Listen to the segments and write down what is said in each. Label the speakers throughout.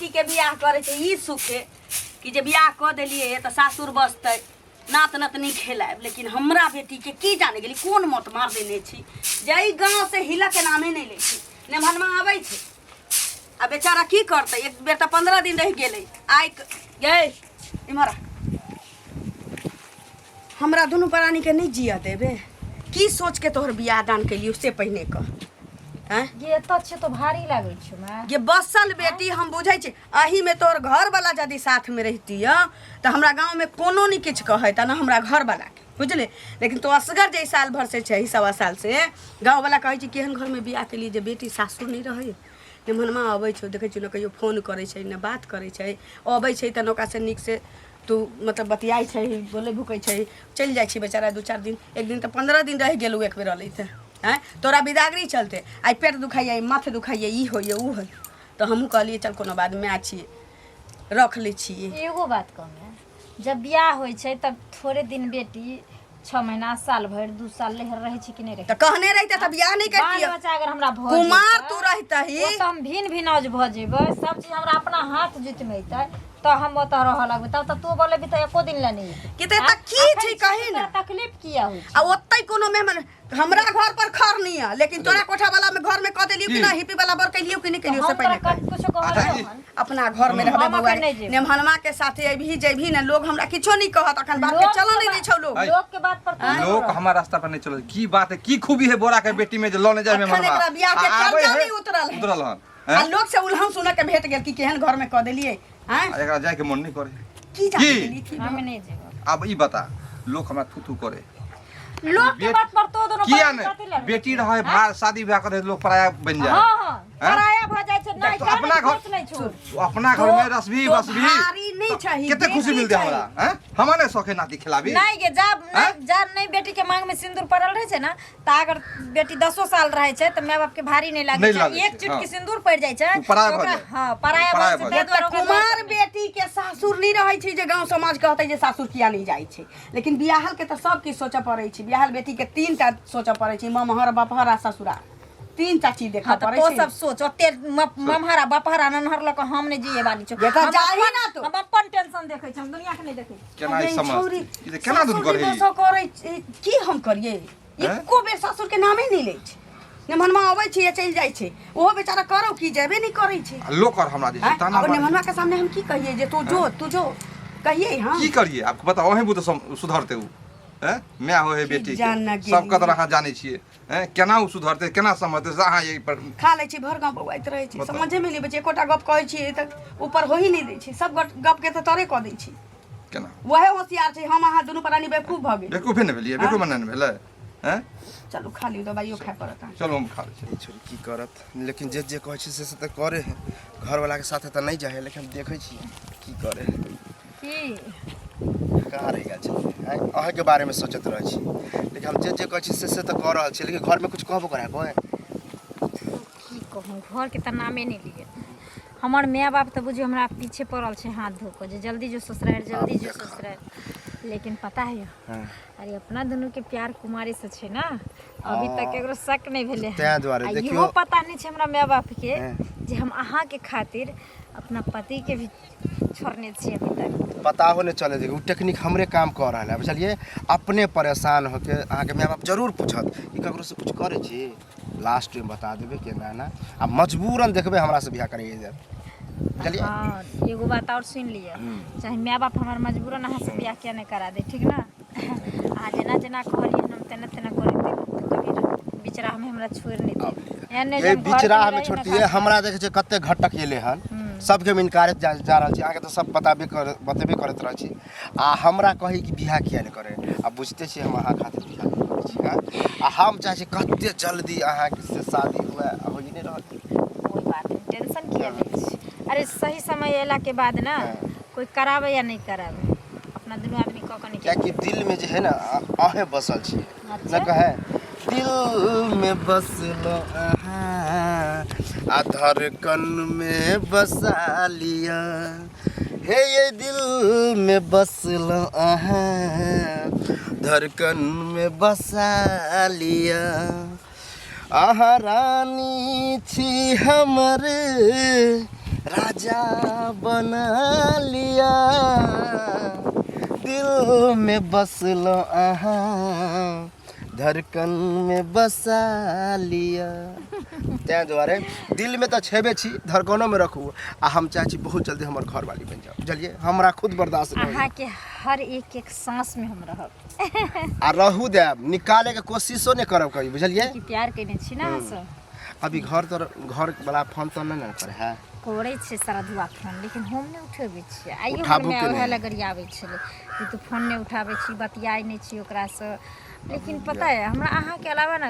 Speaker 1: बेटी के बियाह करे छे ई सुखे कि जे बियाह क देलिए त सासुर बसतै नात नतनी खेलाब, लेकिन हमरा बेटी के की जाने गेली कोन मत मार देने छी जई गांव से हिला के नामे नहीं ले छी ने मनवा आबै छे। आ बेचारा की करते, एक बेर त 15 दिन रह गेले आइ गए इमरा हमरा दोनों प्राणी के नहीं जिया देबे। की सोच के तोहर बियाह दान कैली उससे पहले क
Speaker 2: ये तो अच्छे तो भारी लागे छ मैं
Speaker 1: ये बसल बेटी हम बुझै छी। अही में तोर घर वाला यदि साथ में रहती तो हमरा गांव में कोनो नहीं किछ कहे त ना हमरा घर वाला के बुझले। लेकिन तो असगर जे साल भर से छै 1.25 साल से गांव वाला कहे छी केहन घर में बियाह के लिए जे बेटी सासुर नहीं रहे ने मनमा अबै छ देखे छी न कहियो फोन करे छै न बात करे छै अबै छै त नौका से निक से तू मतलब बतियाई छै बोले भूकै छै चल जाय छी बेचारा 2-4 दिन एक दिन तो 15 दिन रह गेलू एक बेर अलै त हैं तोरा बिदागरी चलते आई पेट दुखाइए माथे दुखाइए ई होइए ऊ होइए तो हमहू कहलिए चल कोनो बात में छी रख ले छी।
Speaker 2: एगो बात कहूँ जब बियाह होय छै तब थोड़े दिन बेटी 6 महीना साल भर 2 साल लेहर रहे छी कि नहीं रहे
Speaker 1: त कहने रहते त बियाह नहीं करती
Speaker 2: बाल बच्चा अगर हमरा भ
Speaker 1: कुमार तू रहता ही
Speaker 2: तो हम भिन भिनौज भ जेबै सब चीज हमरा अपना हाथ जुट में अइतै तो हम ओत रह लगबै तब त तू बोले भी त एको दिन ले नहीं
Speaker 1: कि त की छी कहि ना
Speaker 2: तकलीफ किया होय
Speaker 1: आ ओतै कोनो मेहमान हमरा घर पर खर नहीं है लेकिन तोरा कोठा वाला में घर में क देलियो कि ना हिपी वाला बर कहियो कि नहीं कहियो से पहले
Speaker 2: कुछ कहलियो
Speaker 1: अपना घर में रहबे बउआ नेमहनमा के साथे अभी जेभी ना लोग हमरा किछो नहीं कहत अखन बात के चलो नहीं दै छौ
Speaker 2: लोग के बात पर
Speaker 3: लोग हमारा रास्ता पर नहीं चलो की बात है की खूबी है बोरा के बेटी में जो लौने जाए में मनवा
Speaker 1: एकरा बियाह के कर्जा नहीं
Speaker 3: उतरल हन
Speaker 1: आ लोग से उल्हम सुन के भेट गेल कि केहन घर में क देलिए हैं
Speaker 3: एकरा जाए के मन नहीं करे
Speaker 1: की जा देली थी
Speaker 2: हम नहीं जेब
Speaker 3: अब ई बता लोग हमरा थू करे
Speaker 2: लोग के बात पर तो दोनों
Speaker 3: किया नहीं बेटी रहे भार शादी ब्याह करे लोग पराया बन जाए
Speaker 2: हां हां पराया भ जाय छै नहीं
Speaker 3: अपना घर
Speaker 2: नहीं छोड़
Speaker 3: अपना घर में रसभी बसभी
Speaker 1: भारी नहीं चाहिए
Speaker 3: कितने खुशी मिलते हमरा हैं हमने सौखे नाती खिलाबी
Speaker 2: नहीं के जब नहीं बेटी के मांग में सिंदूर पड़ल रहे छै ना त अगर बेटी 10 साल रहे छै त माय बाप के भारी नहीं लागे छै एक चुटकी सिंदूर पड़ जाय छै हां पराया भ जाय छै
Speaker 1: कुमार बेटी के सासुर नहीं रहे छै जे गांव समाज कहते जे सासुर किया नहीं जाय छै लेकिन बियाहल के त सब की सोचे पड़े छै बियाहल बेटी के 3टा सोचे पड़े छै ममहर बपहर आ ससुरा 3टा चीज देखा पड़े छै
Speaker 2: तो सब सोच ओते ममहरा बपहरा ननहर ल के हम नहीं जिए वाली छ
Speaker 1: ये त जाही ना तो
Speaker 2: हम अपन टेंशन देखे छ हम दुनिया के नहीं देखे
Speaker 3: केना ई समझ ई केना दून करे
Speaker 1: सो करे की हम करिए एको बेर ससुर के नामे नहीं ले छै ने मनवा आबै छै चल जाय छै ओहो बेचारा करो की जेबे नहीं करे छै
Speaker 3: लोग कर हमरा जे ताना
Speaker 1: ने मनवा के सामने हम की कहिए जे तू जो कहिए हां
Speaker 3: की करिए आपको बताओ वही बुत सुधरते उ हैं मैं हो है बेटी सब कदर अहाँ जाने छिए हैं केना उ सुधरते केना समझते अहाँ यही पर
Speaker 1: खा ले छी भर गांव बउआइत रहे छी समझे में नहीं बचे एकोटा गप कहै छी त ऊपर हो ही नहीं दै छी सब गप के त तरे क दै छी
Speaker 3: केना
Speaker 1: वहे होशियार छै हम अहाँ दुनू प्राणी बेवकूफ भ गेल
Speaker 3: बेवकूफ ने भेलिए बेवकूफ बनने भेले हैं
Speaker 1: चलू खा लियो दवाइयो खाए पड़ता
Speaker 3: चलो हम खा ले
Speaker 4: छोरी की करत लेकिन जे जे कहै छै से त करे है घर वाला के साथे त नहीं जाए लेकिन हम देखै छी की करे
Speaker 2: की
Speaker 4: कहाँ रह गेल छै अहाँ के बारे में सोचत रह छी लेकिन हम जे कहै छी से त कर रहल छी लेकिन घर में कुछ कहबो करे कोई
Speaker 2: की कहूँ घर के त नामे नहीं लिए हमार माय बाप तो बुझियो हमरा पीछे पड़ल छै हाथ धो के जे जल्दी जो ससुराल जल्दी जो ससुराल लेकिन पता है अरे अपना दोनों के प्यार कुमारी से छै ना अभी तक एकरो शक नहीं भेले
Speaker 4: तै द्वारे देखियो
Speaker 2: इहो पता नहीं छै हमरा माय बाप के जे हम अहाँ के खातिर अपना पति के भी छोड़ने छी अभी तक
Speaker 4: पता हो नहीं चले देखिए टेक्निक हमरे काम कर रहा है बुझलिए अपने परेशान होके अहाँ के माय बाप जरूर पूछत कि ककरो से कुछ करे छी लास्ट में बता देबे के ना आ मजबूरन देखबे हमरा से बियाह करिए जाए चलिए
Speaker 2: हां एगो बात और सुन लिए चाहे माय बाप हमार मजबूरन अहाँ से बियाह किया नहीं करा दे ठीक ना आ जना जना कहलिए हम तेना तेना करे कभी बिचरा हमें हमरा छोड़ नहीं दे एने
Speaker 4: ए बिचरा हमें छोड़ती है हमरा देखे छै कते घटक एले हन सबके में इनकार जा रहल छी आगे तो सब बतेबे करत रह छी आ हमरा कही कि बियाह किया नहीं करे आ बुझते छी हम अहाँ खातिर बियाह करै छी हां आ हम चाहे छी कते जल्दी अहाँ से शादी हुए हो ही नहीं रहत
Speaker 2: कोई बात नहीं टेंशन किया ले अरे सही समय एला के बाद ना कोई करावे या नहीं करावे अपना दोनों आदमी क के
Speaker 4: क्या कि दिल में जो है ना आहे बसल छी न कहे दिल में बसलो आ धड़कन में बसा लिया हे ये दिल में बसलो धड़कन में बसा लिया आहा रानी छी हमरे राजा बना लिया दिल में बसलो अहाँ धड़कन में बसा लिया तैं दुआरे दिल में तो छेबे छी धड़कनों में रखू आ हम चाहे छी बहुत जल्दी हमर घर वाली बन जाओ बुझलिए हमरा खुद बर्दाश्त नहीं
Speaker 2: अहाँ के हर एक सांस में हम रहब
Speaker 4: आ रहू देब निकाले के कोशिशो नहीं करब कभी बुझलिए
Speaker 2: कि प्यार करने छी ना सब
Speaker 4: अभी घर वाला फोन तो नहीं ना करे है
Speaker 2: करे छे सारा दुआ फोन लेकिन हम नहीं उठेबे छी आइयो
Speaker 4: उठाबू
Speaker 2: में
Speaker 4: के
Speaker 2: ओहे
Speaker 4: नहीं।
Speaker 2: लगरी आबै छले कि तू फोन नहीं उठाबै छी बतियाई नहीं छी ओकरा से लेकिन पता है हमरा अहाँ के अलावा ना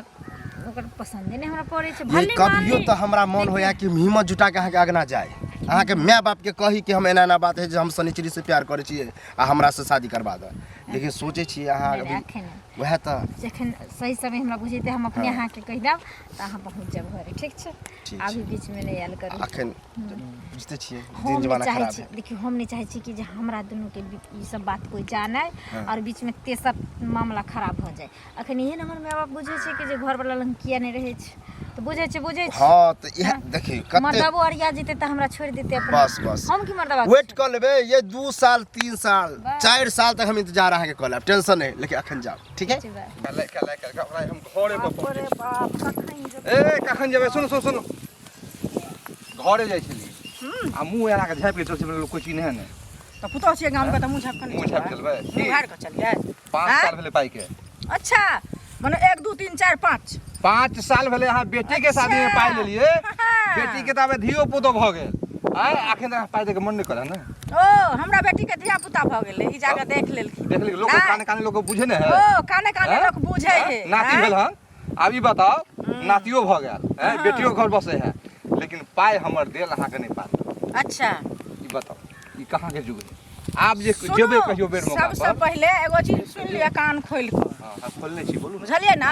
Speaker 2: ओकर पसंद नहीं हमरा पड़े छे
Speaker 4: ये
Speaker 2: भले मान
Speaker 4: कभियो
Speaker 2: ली।
Speaker 4: तो हमरा मन होया कि हिम्मत जुटा के अहाँ के आगना जाए अहाँ के माय बाप के कही कि हम एना बात है जे हम शनिचरी से प्यार करे छिए आ हमरा से शादी करवा दे लेकिन सोचे छी अहाँ
Speaker 2: नहीं,
Speaker 4: अभी
Speaker 2: राखे नहीं।
Speaker 4: वह तो
Speaker 2: जखन सही समय हमरा बुझेते हम अपने अहाँ के कह देब त अहाँ पहुंच जाब घरे ठीक छे
Speaker 4: ठीक
Speaker 2: अभी बीच में नहीं आयल करू
Speaker 4: अखन बुझते छिए दिन
Speaker 2: हम नहीं
Speaker 4: जमाना
Speaker 2: चाहे
Speaker 4: खराब
Speaker 2: छी
Speaker 4: है
Speaker 2: देखियो हम नहीं चाहे छी कि जे हमरा दोनों के ई सब बात कोई जाने और बीच में तेसर मामला खराब हो जाए अखन इहे हमर माय बाप बुझे छै कि जे घर वाला लंग किया नहीं रहे छै तो बुझे छै
Speaker 4: हां तो यह देखिए कते
Speaker 2: मर्दबो अरिया जेते त हमरा छोड़ देते अपना
Speaker 4: बस
Speaker 2: हम की मर्दबा
Speaker 4: वेट कर लेबे ये 2 साल 3 साल
Speaker 2: बस।
Speaker 4: 4 साल तक हम इंतजार अहाँ के कर लेब टेंशन नहीं लेकिन अखन जाओ ठीक है
Speaker 3: ले कर हमरा हम घरे पर पहुंचे
Speaker 2: अरे बाप कखन जब
Speaker 3: ए कखन जेबै सुन घरे जाइ छली आ मुंह एना के झाँपि के चल लोग कोई चिन्हे नहीं
Speaker 1: तो पुतौ छियै गाम के त मुंह झाप
Speaker 3: मुंह झाँपि चलबै
Speaker 1: मुंह झाड़ के चलिए
Speaker 3: 5 साल भेले पाई के
Speaker 1: अच्छा माने 1 2 3 4 5
Speaker 3: 5 साल भेले अहाँ बेटी के शादी में पाई लेलिए
Speaker 1: हाँ।
Speaker 3: बेटी के ताबे धियो पुतो भ गेल आय अखन तक पाई दे के मन नहीं करे ना
Speaker 1: ओ हमरा बेटी के धिया पुता भ गेलै ई जाके देख लेलखिन
Speaker 3: देख ली लोग
Speaker 1: ना।
Speaker 3: काने लोग बुझे ने है
Speaker 1: ओ काने काने
Speaker 3: हैं?
Speaker 1: लोग बुझे है
Speaker 3: नाती
Speaker 1: हैं?
Speaker 3: भेल हन अब ई बताओ नातियो भ गेल हैं बेटियो घर बसे है लेकिन पाई हमर देल अहाँ के नहीं पाल
Speaker 1: अच्छा
Speaker 3: ई बताओ ई कहाँ के जुग है आप जे
Speaker 1: सुनो,
Speaker 3: जेबे कहियो बेर मौका
Speaker 1: सबसे
Speaker 3: पर
Speaker 1: पहले एगो चीज सुन लिया कान खोल के
Speaker 3: हां खोलने छी बोलू ना
Speaker 1: बुझलिए ना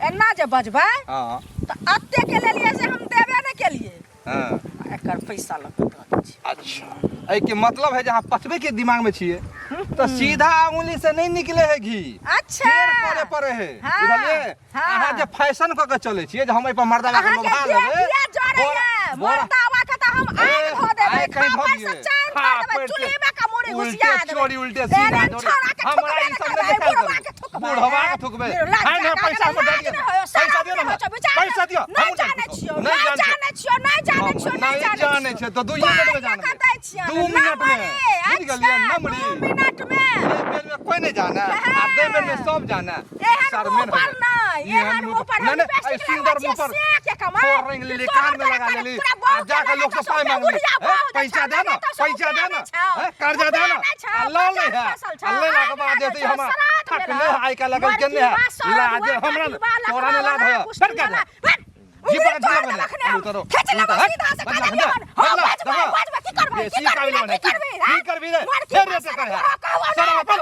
Speaker 1: एना जे बजबै
Speaker 3: हां
Speaker 1: तो अत्ते के लेलिए से हम देबे नहीं केलिए
Speaker 3: हां
Speaker 1: एकर पैसा लग के दऽ दै छी
Speaker 3: अच्छा ए के मतलब है जहाँ पचबे के दिमाग में छिए तो सीधा उंगली से नहीं निकले है घी
Speaker 1: अच्छा
Speaker 3: फेर करे पड़े है
Speaker 1: हाँ,
Speaker 3: बुझलिए
Speaker 1: हाँ।
Speaker 3: अहाँ जे फैशन क के चले छिए जे हम ए पर मर्दावा के
Speaker 1: अहाँ के
Speaker 3: लोभा लेबे
Speaker 1: दिया जोड़े है मर्दावा के त हम आग धो देबै
Speaker 3: कहीं धो
Speaker 1: खबर
Speaker 3: दिए
Speaker 1: से चार कर देबै चुल्ही में कमोरी घुसिया
Speaker 3: उल्टे
Speaker 1: देबै
Speaker 3: चोरी उल्टे सीधा जोड़ी हमरा ई सब नहीं देखल करू बुढ़वा के थुकबे हां ना पैसा हम दे दियो पैसा दियो ना पैसा दियो
Speaker 1: नहीं जाने छियो नहीं जाने छियो नहीं जाने छियो
Speaker 3: नहीं जाने छियो तो 2 मिनट में जाने 2 मिनट में बुझ गेलिए नमरी
Speaker 1: 2 मिनट में
Speaker 3: बेल में कोई नहीं जाना आ दे बेल में सब जाना
Speaker 1: एहन ऊपर नहीं एहन ऊपर
Speaker 3: नहीं नहीं सिंगर मुंह पर
Speaker 1: के कमाए
Speaker 3: फोर रिंग ले कान में लगा लेली जाके लोग से पाई मांग ली पैसा दे ना कर्जा दे ना अल्लाह नहीं है अल्लाह ला के बाद देती हम ठक ले आई का लगल के नहीं है लाज हमरा तोरा ने लाज है सर का जी पर दिया मैंने उतरो
Speaker 1: खींच ले सीधा से काट ले हम बाजबा की करबे
Speaker 3: बेसी काबिल बने की करबी रे फिर रे कर है सर अपन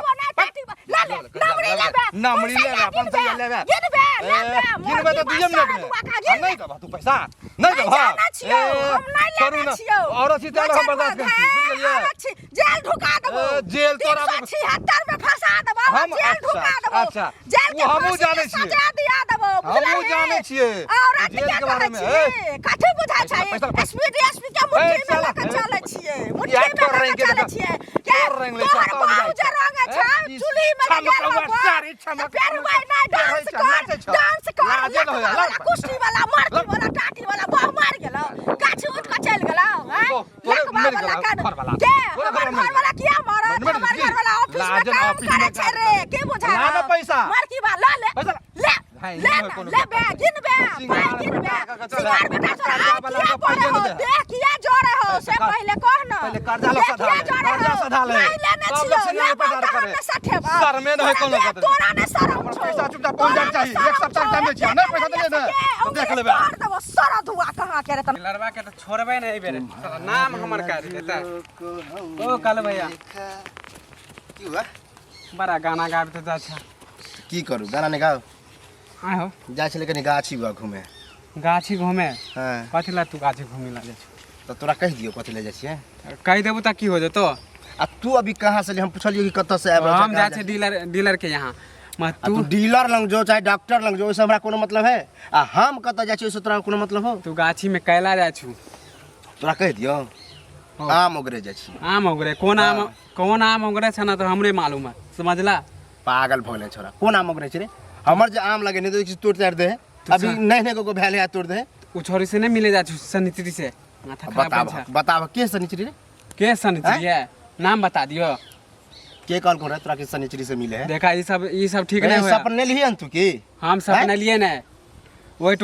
Speaker 3: नमरी ले अपन से ले गिनबे तो 2 मिनट में नहीं दबा तू पैसा नहीं दबा
Speaker 1: हम नहीं
Speaker 3: करू ना औरत छी तेल हम बर्दाश्त कर बुझ गेलिए
Speaker 1: जेल ढुका देबो
Speaker 3: जेल तोरा
Speaker 1: 376 में फंसा देबो
Speaker 3: हम
Speaker 1: जेल ढुका देबो
Speaker 3: अच्छा
Speaker 1: जेल के
Speaker 3: वो हमहू
Speaker 1: फांसी
Speaker 3: जाने
Speaker 1: के
Speaker 3: छिए
Speaker 1: सजा दिया देबो
Speaker 3: हमहू जाने छिए
Speaker 1: औरत
Speaker 3: जेल के बारे में
Speaker 1: काठे बुझा छै एसपी डीएसपी के मुट्ठी में
Speaker 3: साला,
Speaker 1: लेके चले छिए मुट्ठी
Speaker 3: या
Speaker 1: में
Speaker 3: कर रही
Speaker 1: लेके
Speaker 3: के
Speaker 1: चले
Speaker 3: देखा।
Speaker 1: छिए
Speaker 3: कर रही ले
Speaker 1: तोहर
Speaker 3: चाहता
Speaker 1: बाबू जे रंग छै चुली में
Speaker 3: छमकवा सारी छमक
Speaker 1: फिर वही ना डांस कर
Speaker 3: लाजे न होया
Speaker 1: वाला कुश्ती वाला मारती वाला टाटी वाला बाह मार गेलो गाछ उठ के चल गेलो हैं
Speaker 3: तोरे मर गेलो घर वाला
Speaker 1: के
Speaker 3: तोरे
Speaker 1: हमर घर वाला किया मारत हमर घर वाला ऑफिस में
Speaker 3: लाजन
Speaker 1: काम
Speaker 3: ऑफिस में
Speaker 1: करे छै रे के बुझा
Speaker 3: ला ना पैसा।
Speaker 1: मार की बात ला ले
Speaker 3: पैसा
Speaker 1: ले
Speaker 3: भाई,
Speaker 1: ले
Speaker 3: नहीं कोनो
Speaker 1: ले
Speaker 3: बात।
Speaker 1: बे गिन बे
Speaker 3: सिंगार
Speaker 1: भाई गिन बे
Speaker 3: का चला।
Speaker 1: सिंगार बेटा
Speaker 3: कर्जा
Speaker 1: तोरा
Speaker 3: वाला
Speaker 1: किया
Speaker 3: का
Speaker 1: पड़े
Speaker 3: पैसा
Speaker 1: हो
Speaker 3: दे।
Speaker 1: देख किया जोड़े हो से
Speaker 3: कर।
Speaker 1: पहले कह ना
Speaker 3: पहले कर्जा लो
Speaker 1: देख
Speaker 3: सधा
Speaker 1: किया
Speaker 3: ले
Speaker 1: जोड़े
Speaker 3: कर्जा
Speaker 1: हो।
Speaker 3: सधा ले
Speaker 1: नहीं लेने
Speaker 3: सब
Speaker 1: छियो
Speaker 3: लोग सिंगार
Speaker 1: ले
Speaker 3: पे
Speaker 1: बात
Speaker 3: करे
Speaker 1: हमने साथे बा
Speaker 3: सर में नहीं कोनो
Speaker 1: तोरा
Speaker 3: बात
Speaker 1: तोरा ने शरम
Speaker 3: हमर
Speaker 1: छौ
Speaker 3: पैसा चुपचाप पहुंच जाना चाहिए एक सप्ताह टाइम में छिया नहीं पैसा दे दे देख लेबे
Speaker 1: मार देबो सारा धुआ कहां के रे तन
Speaker 5: लड़वा के तो छोड़बे नहीं बेरे साला नाम हमर का देता ओ कल भैया
Speaker 4: की हुआ
Speaker 5: बड़ा गाना गाबे तो अच्छा
Speaker 4: की करू गाना नहीं गाओ
Speaker 5: आय हो
Speaker 4: जाय छले कनी गाछी हुआ घूमे
Speaker 5: गाछी घूमे
Speaker 4: हां
Speaker 5: कथी ला तू गाछी घूमे ला जाइ
Speaker 4: तो तोरा कह दियो कथि ले जाय छिए
Speaker 5: कह देबू त की हो जतो
Speaker 4: आ तू अभी कहाँ से हम पूछलियो कि कत से आबे
Speaker 5: हम जाय छे डीलर के यहाँ मैं
Speaker 4: तू
Speaker 5: तू
Speaker 4: डीलर लंग जो चाहे डॉक्टर लंग जो ओसे हमरा कोनो मतलब है आ हम कत जाय छी ओसे तोरा कोनो मतलब हो
Speaker 5: तू गाछी में कैला जाय छु
Speaker 4: तोरा कह दियो आम ओगरे जाइ छी
Speaker 5: आम ओगरे कौन आम ओगरे छ ना तो हमरे मालूम है समझला।
Speaker 4: पागल भोले छोरा कोन आम ओगरे छै रे हमर जे आम लगे नहीं तो तोड़ तार दे अभी नहीं को भेले है तोड़ दे
Speaker 5: उ छोरी से नहीं मिले जा सनित्री से माथा खराब है।
Speaker 4: बताव के सनिचरी रे
Speaker 5: के सनित्री है नाम बता दियो।
Speaker 4: के कॉल कर तोरा के सनिचरी से मिले है
Speaker 5: देखा ये सब ठीक नहीं हुआ।
Speaker 4: सपने लिए तू की
Speaker 5: हम सपने लिए ना वही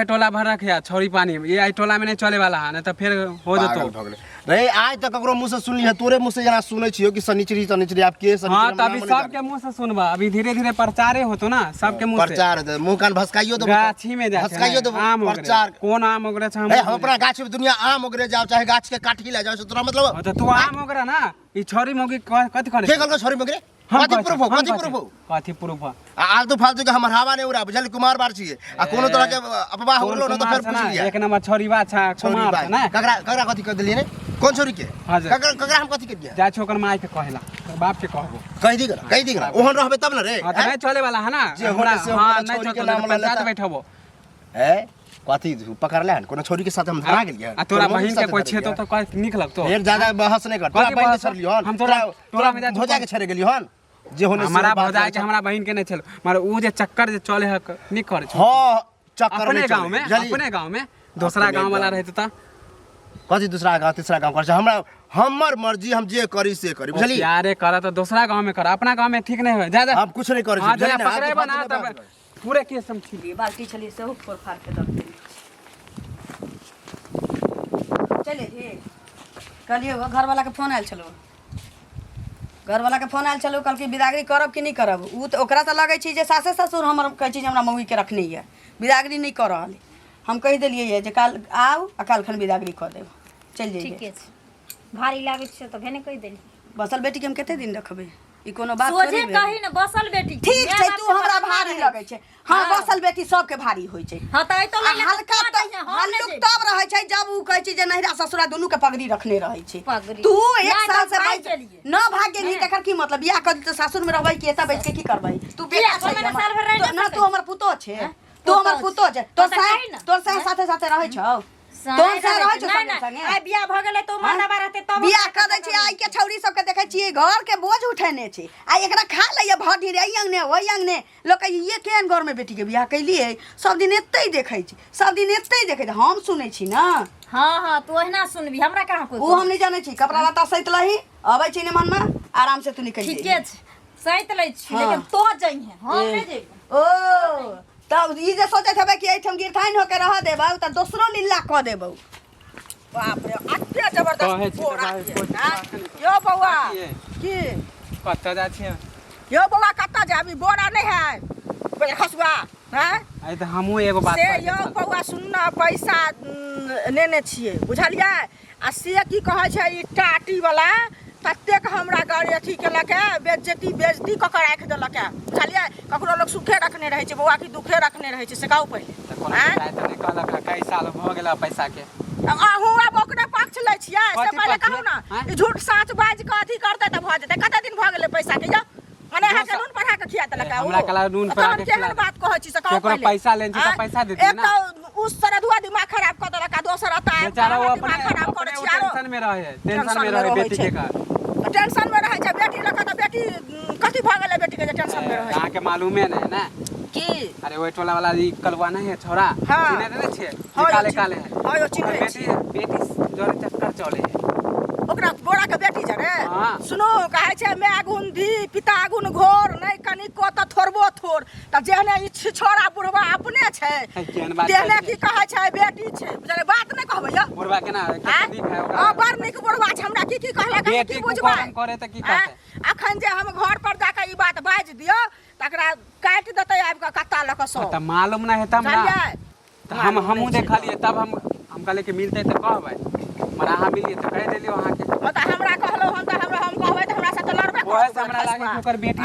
Speaker 5: टोला भर रखे छोरी पानी ये टोला में नहीं चले वाला है ना तो फिर हो जतो
Speaker 4: रे आज तक ककरो मुंह से सुनली है तोरे मुंह से जना सुनै छियो कि सनिचरी आप के सनिचरी।
Speaker 5: हां तभी सबके मुंह से सुनबा अभी धीरे-धीरे प्रचारे होतो ना सबके मुंह से
Speaker 4: प्रचार मुंह कान भसकाइयो दो
Speaker 5: गाछी में जा
Speaker 4: भसकाइयो दो प्रचार
Speaker 5: कौन आम ओगरे छ
Speaker 4: हम अपना गाछ में दुनिया आम ओगरे जाओ चाहे गाछ के काटी ले जाओ तोरा मतलब
Speaker 5: तो तू आम ओगरा ना ई छोरी मोगी कथि करे
Speaker 4: के कहल छोरी मोगी कथि प्रूफ आलतू फालतू के हमर हवा नहीं उड़ा बुझल कुमार बार छिए आ कोनो तरह के अफवाह होलो न तो फिर पूछ लिया
Speaker 5: एक नंबर छोरी बा छ कुमार छ ना
Speaker 4: ककरा कथि कर दिलिए ने कौन छोरी के ककरा हम कथि कर दिया
Speaker 5: जा छोकर माई के कहला बाप के कहबो
Speaker 4: कह दी ओहन रहबे तब न रे
Speaker 5: नहीं चले वाला है ना हमरा हां नहीं चले पंचायत बैठबो
Speaker 4: है कथि पकड़ ले कोनो छोरी के साथ हम धरा गेलिए
Speaker 5: आ तोरा बहिन के कोई छे तो निक लगतो
Speaker 4: ढेर ज्यादा बहस नहीं कर तोरा बहिन के छर लियो हम तोरा में भोजा के छरे गेलियो हन जे होने
Speaker 5: हमारा भौजाई के हमरा बहिन के नहीं चल मारे उ जे चक्कर जे चले है नहीं करे छ
Speaker 4: हां चक्कर
Speaker 5: अपने गांव में दूसरा गांव वाला रहते त
Speaker 4: कथि दूसरा गांव तीसरा गांव कर हमरा हमर मर्जी हम जे करी से करी बुझली
Speaker 5: यारे करा तो दूसरा गांव में कर अपना गांव में ठीक नहीं है जा
Speaker 4: हम कुछ नहीं करै छी
Speaker 5: जा पकड़े बना तब पूरे केस हम छी
Speaker 1: बाल्टी छली से ऊपर फाड़ के रख दे चले रे कलियो घर वाला के फोन आयल छलो घर वाला के फोन आयल छलो कल की विदागरी करब कि नहीं करब उ तो ओकरा त लगे छी जे सासे ससुर हमर कहै छी जे हमरा मौगी के रखनी है विदागरी नहीं कर रहल हम कह देलिए है जे काल आउ आ काल खन विदागरी कर देब चल जाइए
Speaker 2: ठीके छै भारी लागे छै तो भेने कह देली
Speaker 1: बसल बेटी के हम कते दिन रखबे ई कोनो बात
Speaker 2: सोझे कही न बसल बेटी
Speaker 1: ठीक छै तू हमरा भारी लगे छै हां बसल बेटी सबके भारी होय छै
Speaker 2: हां त तो
Speaker 1: हल्का हल्लुक तब रहे छै जब उ कहै छै जे नहिरा ससुरा दुनू के पगड़ी रखने रहे छै तू एक साल से भाग न भागे नहीं तकर की मतलब बियाह कर त सासुर में रहबै कि एता बैठ के की करबै तू बियाह साल भर रह ना तू हमर पुतो छै तू हमर पुतो छै तोर साथे साथे रहै छौ तोर से रहै छौ संगे
Speaker 2: आ बियाह भ गेलै तो मरना रहते तब
Speaker 1: बियाह कर दै छी आई के छौरी सब के देखै छी घर के बोझ उठेने छै आ एकरा खा लइए भटी रे अंगने ओइ अंगने लोग के ये केन घर में बेटी के बियाह कैलिए सब दिन एतै देखै छी सब दिन एतै देखै हम सुनै छी ना
Speaker 2: हां तू ओहिना सुनबी हमरा कहां कोई
Speaker 1: ओ हम नहीं जानै छी कपड़ा लत्ता सैत लही अबै छी ने मन में आराम से तू निकल
Speaker 2: ठीके छै सैत लै छी लेकिन तो जइहे हम नहीं जेब
Speaker 1: ओ तब ई जे सोचै छबे कि एठम गिरथाइन होके रह देबौ त दोसरो लीला क देबौ बाप रे अत्ते जबरदस्त बोरा यो बौआ की
Speaker 5: कत्ता जा छी
Speaker 1: यो बौआ कत्ता जाबी बोरा नहीं है बोले खसुआ हैं
Speaker 5: आई त हमहु एगो बात
Speaker 1: से यो बौआ सुन ना पैसा लेने छिए बुझलिए आ से की कहै छै ई टाटी वाला ततेक हमरा गाड़ी अथी केलक है बेइज्जती क के राख देलक है बुझलिए ककरो लोग सुखे रखने रहे छै बौआ की दुखे रखने रहे छै से कहू पहिले
Speaker 5: हैं त नहीं कहलक कई साल भ गेला पैसा के
Speaker 1: अहू अब ओकरे पक्ष लै छियै से पहिले कहू ना ई झूठ साच बाज के अथी करते त भ जेतै कते दिन भ गेलै पैसा के मने हा के नून पढ़ा के खिया देलक
Speaker 5: हमरा कला नून पढ़ा के
Speaker 1: केहन बात कहै छी से कहू
Speaker 5: केकरो पैसा लेन छी त पैसा दे दी ना
Speaker 1: एक उस तरह दुआ दिमाग खराब कर देलक दोसर आता है
Speaker 5: बेचारा वो अपने
Speaker 1: खराब करे छी
Speaker 5: टेंशन में रहे बेटी के का
Speaker 1: टेंशन में रहे छै बेटी लक त बेटी कथि भ गेलै बेटी के टेंशन में रहे
Speaker 5: अहाँ के मालूमे नहीं ना
Speaker 1: की
Speaker 5: अरे ओइ टोला वाला ई कलवा नहीं है छोरा चिन्हे नहीं छे काले काले है
Speaker 1: हां यो चिन्हे
Speaker 5: बेटी जोरे चक्कर चले है
Speaker 1: ओकरा बोरा के बेटी जरे सुनो कहै छै मैं गुंधी पिता गुण घोर नहीं कनी को त थोरबो थोर त जेहने ई छोरा बुढ़वा अपने छै देहने की कहै छै बेटी छै बुझले बात नहीं कहबै या
Speaker 5: बुढ़वा के ना नीक है ओकरा
Speaker 1: हां बड़ नीक बुढ़वा छै हमरा की कहला
Speaker 5: बेटी बुझबा करे त की करते
Speaker 1: अखन जे हम घर पर जाके ई बात बाज दियो तकरा काट देतै आबि के कत्ता ल के सो
Speaker 5: त मालूम नहीं है तब ना हमहु देखलिए तब हम कहले के मिलते त कहबै मरा अहाँ मिलिए त कह देलियो अहाँ के
Speaker 1: त हमरा कहलो हम कहबै त हमरा से त लड़बे
Speaker 5: ओहे से हमरा लागे कि ओकर बेटी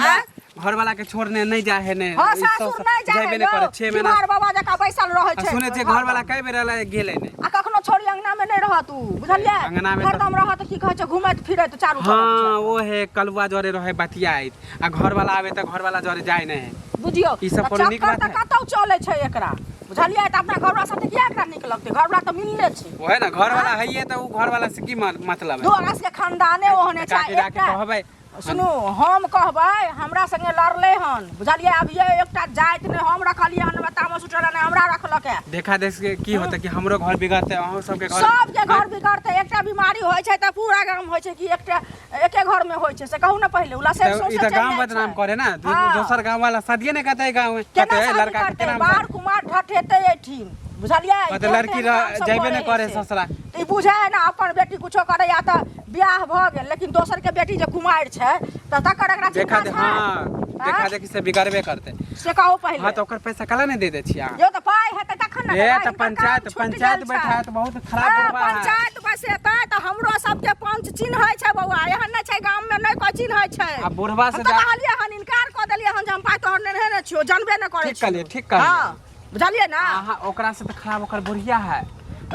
Speaker 5: घर वाला के छोड़ने नहीं जा है ने
Speaker 1: हां सासुर नहीं जा है
Speaker 5: ने करे 6 महीना
Speaker 1: मार बाबा जका बैसल रहै छै
Speaker 5: सुने छै घर वाला कई बेर गेलै ने
Speaker 1: आ कखनो छोड़ी अंगना में नहीं रह तू बुझलिए हरदम रह त की कहै छै घुमैत फिरैत चारू तरफ
Speaker 5: हां वो है कलवा जरे रहे बतियाइत आ घर वाला आवे त घर वाला जरे जाय नहीं है
Speaker 1: बुझियो
Speaker 5: ई सब पर निक बात है
Speaker 1: कतौ चले छै एकरा बुझलिए त अपना घरवाला साथे किया एकरा निक लगते घरवाला त मिलले छै
Speaker 5: ओहे ना घर वाला है ये तो घर वाला से की मतलब
Speaker 1: दो
Speaker 5: है
Speaker 1: अगस के खानदाने ओहने छै
Speaker 5: काकी डाके
Speaker 1: एकटा
Speaker 5: कहबै
Speaker 1: सुनू हम कहबै हमरा संगे लड़ले हन बुझलिए अब ये एकटा जाइत ने हम रखलिए हन बतामो सुटल ने हमरा रखलक है
Speaker 5: देखा देख के की होता कि हमरो घर बिगड़ते अहूं सबके घर
Speaker 1: सबके घर बिगड़ते एकटा बीमारी होय छै त पूरा गांव होय छै कि एकटा एके घर में होय छै से कहू ना पहिले उला से
Speaker 5: तो इधर गांव बदनाम करे ना दोसर गांव वाला शादी नहीं करते गांव में कहते है लड़का के नाम
Speaker 1: बार कुमार ढठेते एठिन बुझलिए
Speaker 5: मतलब लड़की जाइबे नहीं करे ससुरा
Speaker 1: ई बुझे है ना अपन बेटी कुछो करे या त बियाह भ गेल लेकिन दोसर के बेटी जे कुमार छै त तकर एकरा
Speaker 5: देखा दे हां देखा देखी से बिगड़बे करते
Speaker 1: से कहो पहिले
Speaker 5: हां तो ओकर पैसा कला नहीं दे दे छी अहाँ
Speaker 1: जो त पाई है त तखन ना
Speaker 5: ए त पंचायत बैठा त बहुत खराब बुढ़वा है
Speaker 1: पंचायत बसेता त हमरो सबके पंच चिन्ह है छै बौआ एहन नै छै गांव में नै कोई चिन्ह है छै
Speaker 5: अब बुढ़वा से
Speaker 1: हम त कहलिए हन इनकार क देलिए हन जे हम पाई तोहर नै ने छियो जानबे न करे
Speaker 5: ठीक कर
Speaker 1: हां बुझलिए ना
Speaker 5: हां ओकरा से त खराब ओकर बुढ़िया है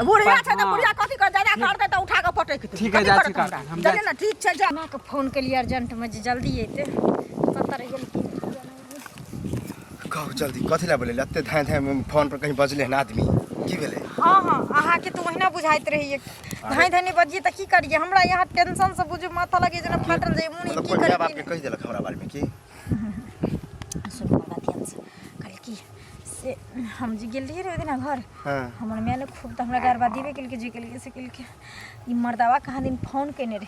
Speaker 1: बुढ़िया छै त बुढ़िया कथि कर ज्यादा करते त उठा के पटक दे
Speaker 5: ठीक है जा ठीक है हम
Speaker 1: जाने ना ठीक छै जा
Speaker 2: मैं के फोन के लिए अर्जेंट में जे जल्दी अइते पता रह गेल कि
Speaker 4: कहू जल्दी कथी ला बोले लत्ते धाय धाय में फोन पर कहीं बजले हन आदमी की भेले
Speaker 2: हाँ हाँ अहाँ के तो वहीना बुझाइत रहिए धाई धाई नहीं बजिए त की करिए हमरा यहाँ टेंशन से बुझू माथा लगे जेना फाटल जाए मुनी
Speaker 4: मतलब
Speaker 2: की
Speaker 4: कोई माय बाप के
Speaker 2: करिए
Speaker 4: कह देलक हमरा बारे में की
Speaker 2: सुन बाबा ध्यान से कल की से हम जी गेल रहिए रे दिन घर
Speaker 4: हां
Speaker 2: हमर मैंने खूब त हमरा गरबा दिबे केल के जी केल के से केल के ई मर्दावा कहाँ दिन फोन केने रे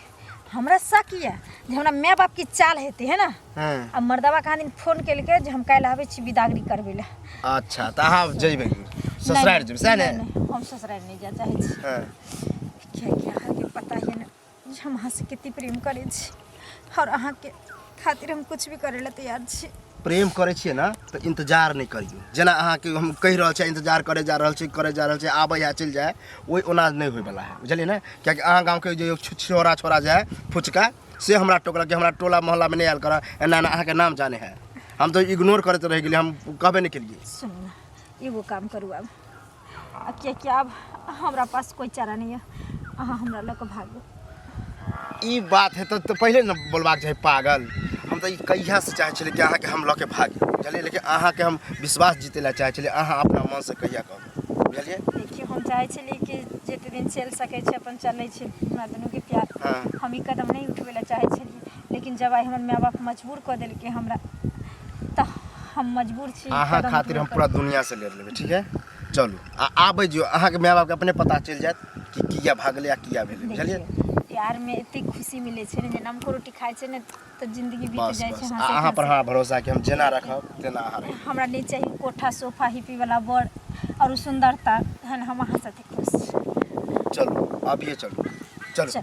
Speaker 2: हमरा शक या जे हमरा माय बाप की चाल हेते है ना
Speaker 4: हां
Speaker 2: अब मर्दावा कहाँ दिन फोन केल के जे हम काल आवे छी विदागरी करबे ला
Speaker 4: अच्छा त अहाँ जइबे ससुराल जइबे सह ने
Speaker 2: हम ससुराल नहीं जा चाहे छी
Speaker 4: हां
Speaker 2: क्या क्या है के पता है ना जे हम अहाँ से कितनी प्रेम करे छी और अहाँ के खातिर हम कुछ भी करे ला तैयार छी
Speaker 4: प्रेम करे छिए ना तो इंतजार नहीं करियो जेना अहाँ के हम कह रहल छै इंतजार करे जा रहल छै आबे या चल जाए ओइ ओना नहीं होय वाला है बुझलिए ना क्या कि अहाँ गांव के जो छोरा जाए फुचका से हमरा टोकला कि हमरा टोला मोहल्ला में नहीं आयल कर एना ना अहाँ के नाम जाने है हम तो इग्नोर करत रह गेली हम कहबे नहीं केलिए
Speaker 2: सुनो ना एगो काम करू अब क्या अब हमरा पास कोई चारा नहीं है अहाँ हमरा लग भागो
Speaker 4: ई बात है तो पहले न बोलबाक चाही पागल हम तो कहिया से चाहे छले कि अहाँ के हम लके भागी बुझलिए लेकिन अहाँ के हम विश्वास जीते ला चाहे छले अहाँ अपना मन से कहिया कहब बुझलिए
Speaker 2: देखिए हम चाहे छली कि जते दिन चल सके छै अपन चलै छै हमरा दोनों के प्यार
Speaker 4: हाँ।
Speaker 2: हम ई कदम नहीं उठबे ला चाहे छली लेकिन जब आई हमर माय बाप मजबूर कर देल के हमरा त हम मजबूर छी
Speaker 4: अहाँ
Speaker 2: कदम
Speaker 4: खातिर हम
Speaker 2: उठबे
Speaker 4: पूरा दुनिया से ले लेबे ठीक है चलू आबे जो अहाँ के माय बाप के अपने पता चल जात कि किया भागले या किया भेले बुझलिए
Speaker 2: देखिए, प्यार में इतनी खुशी मिले छै ने जे नमको रोटी खाइ छै ने तो जिंदगी बीत
Speaker 4: बस
Speaker 2: जाए छै
Speaker 4: बस
Speaker 2: हंसे
Speaker 4: अहाँ पर
Speaker 2: हंसे।
Speaker 4: हाँ भरोसा कि हम जेना रखब तेना अहाँ रखब
Speaker 2: हमरा नहीं चाहिए कोठा सोफा हिपी वाला बड़ और सुंदरता है हम अहाँ साथे खुश छी।
Speaker 4: चलू अभी चलू चलो
Speaker 2: चलो